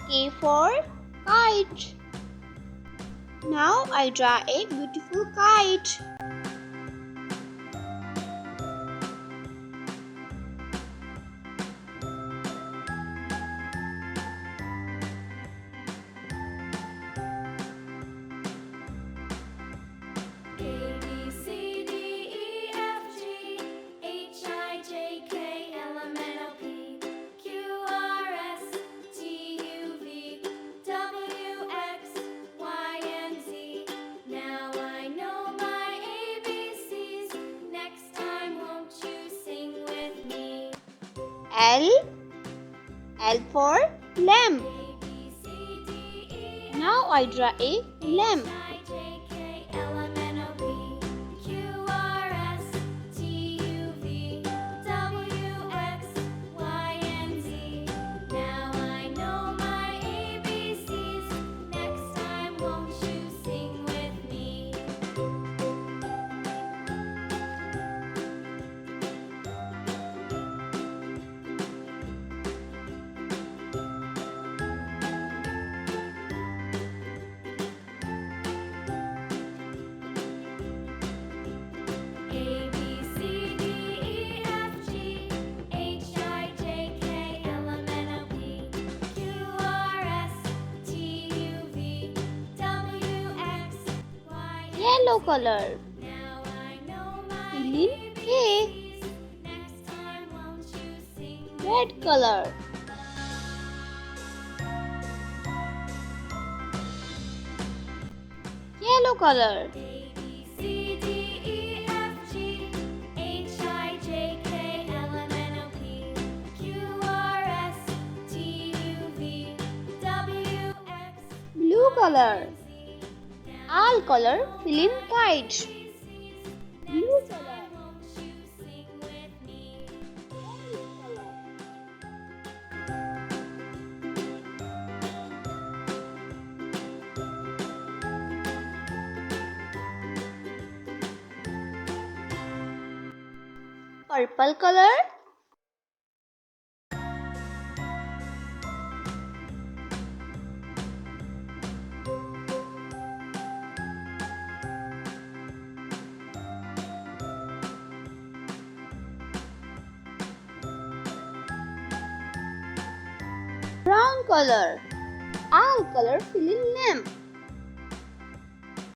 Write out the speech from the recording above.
K for kite. Now I draw a beautiful kite. L. L for lamp. Now I draw a lamp. Yellow color. Fill in K. Red color. Yellow color. Blue color. All color fill in kite. Blue color. Purple color. Brown color. All color fill in lamp.